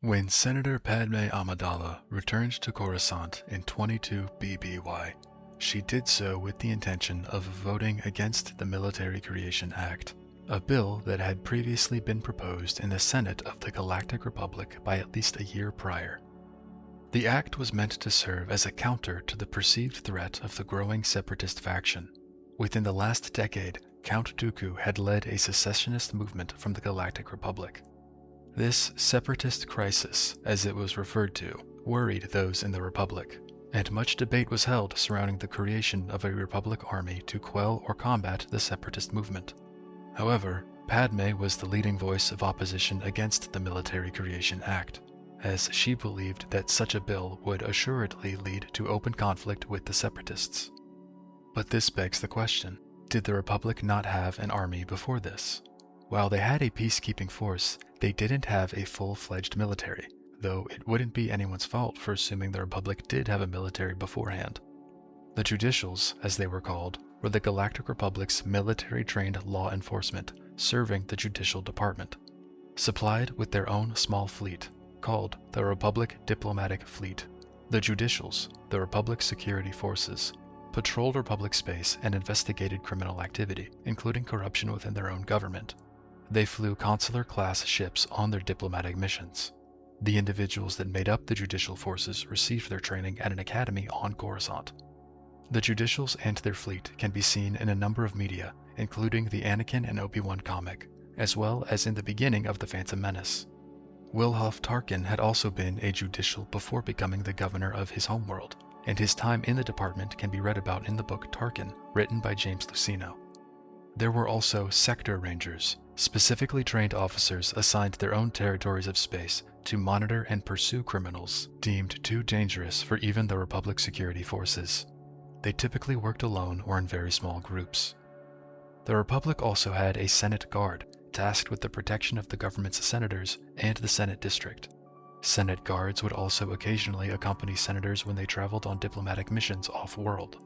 When Senator Padme Amidala returned to Coruscant in 22 BBY, she did so with the intention of voting against the Military Creation Act, a bill that had previously been proposed in the Senate of the Galactic Republic by at least a year prior. The act was meant to serve as a counter to the perceived threat of the growing Separatist faction. Within the last decade, Count Dooku had led a secessionist movement from the Galactic Republic. This Separatist Crisis, as it was referred to, worried those in the Republic, and much debate was held surrounding the creation of a Republic army to quell or combat the Separatist movement. However, Padme was the leading voice of opposition against the Military Creation Act, as she believed that such a bill would assuredly lead to open conflict with the Separatists. But this begs the question, did the Republic not have an army before this? While they had a peacekeeping force, they didn't have a full-fledged military, though it wouldn't be anyone's fault for assuming the Republic did have a military beforehand. The Judicials, as they were called, were the Galactic Republic's military-trained law enforcement, serving the Judicial Department. Supplied with their own small fleet, called the Republic Diplomatic Fleet, the Judicials, the Republic Security Forces, patrolled Republic space and investigated criminal activity, including corruption within their own government. They flew consular-class ships on their diplomatic missions. The individuals that made up the Judicial Forces received their training at an academy on Coruscant. The Judicials and their fleet can be seen in a number of media, including the Anakin and Obi-Wan comic, as well as in the beginning of The Phantom Menace. Wilhoff Tarkin had also been a Judicial before becoming the governor of his homeworld, and his time in the department can be read about in the book Tarkin, written by James Luceno. There were also Sector Rangers, specifically trained officers assigned their own territories of space to monitor and pursue criminals deemed too dangerous for even the Republic security forces. They typically worked alone or in very small groups. The Republic also had a Senate Guard, tasked with the protection of the government's senators and the Senate District. Senate Guards would also occasionally accompany senators when they traveled on diplomatic missions off-world.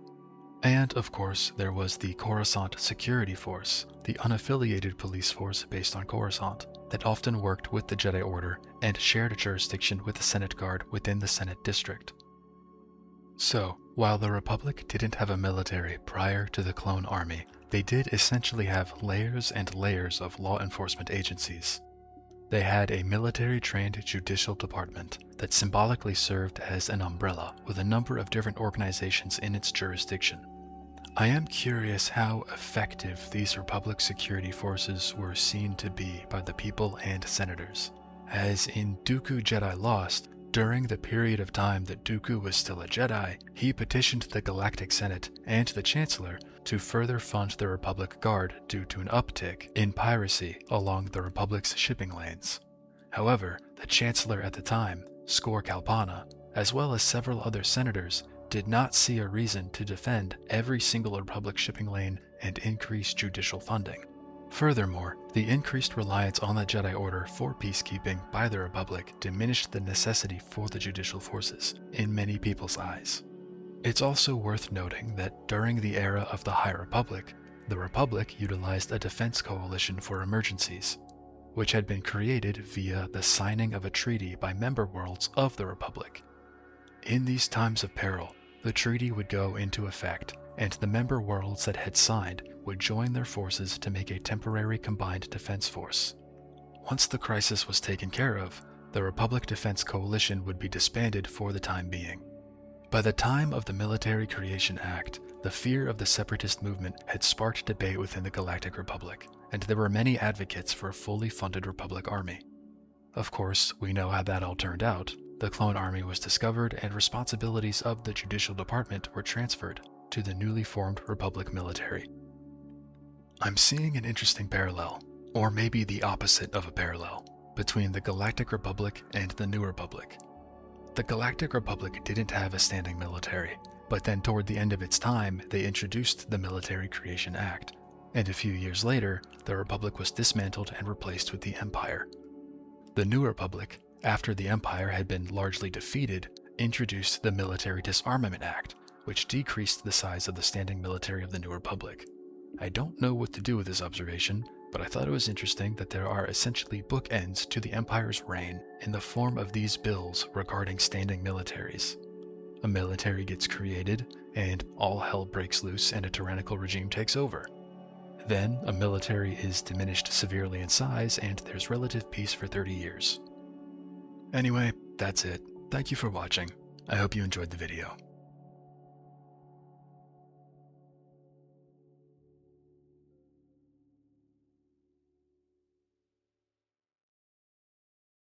And, of course, there was the Coruscant Security Force, the unaffiliated police force based on Coruscant, that often worked with the Jedi Order and shared jurisdiction with the Senate Guard within the Senate District. So, while the Republic didn't have a military prior to the Clone Army, they did essentially have layers and layers of law enforcement agencies. They had a military-trained judicial department that symbolically served as an umbrella with a number of different organizations in its jurisdiction. I am curious how effective these Republic security forces were seen to be by the people and senators, as in Dooku Jedi Lost, during the period of time that Dooku was still a Jedi, he petitioned the Galactic Senate and the Chancellor to further fund the Republic Guard due to an uptick in piracy along the Republic's shipping lanes. However, the Chancellor at the time, Skor Kalpana, as well as several other senators, did not see a reason to defend every single Republic shipping lane and increase judicial funding. Furthermore, the increased reliance on the Jedi Order for peacekeeping by the Republic diminished the necessity for the judicial forces in many people's eyes. It's also worth noting that during the era of the High Republic, the Republic utilized a defense coalition for emergencies, which had been created via the signing of a treaty by member worlds of the Republic. In these times of peril, the treaty would go into effect, and the member worlds that had signed would join their forces to make a temporary combined defense force. Once the crisis was taken care of, the Republic Defense Coalition would be disbanded for the time being. By the time of the Military Creation Act, the fear of the Separatist movement had sparked debate within the Galactic Republic, and there were many advocates for a fully funded Republic army. Of course, we know how that all turned out. The Clone Army was discovered, and responsibilities of the Judicial Department were transferred to the newly formed Republic military. I'm seeing an interesting parallel, or maybe the opposite of a parallel, between the Galactic Republic and the New Republic. The Galactic Republic didn't have a standing military, but then toward the end of its time, they introduced the Military Creation Act, and a few years later, the Republic was dismantled and replaced with the Empire. The New Republic, after the Empire had been largely defeated, introduced the Military Disarmament Act, which decreased the size of the standing military of the New Republic. I don't know what to do with this observation, but I thought it was interesting that there are essentially bookends to the Empire's reign in the form of these bills regarding standing militaries. A military gets created, and all hell breaks loose and a tyrannical regime takes over. Then, a military is diminished severely in size and there's relative peace for 30 years. Anyway, that's it. Thank you for watching. I hope you enjoyed the video.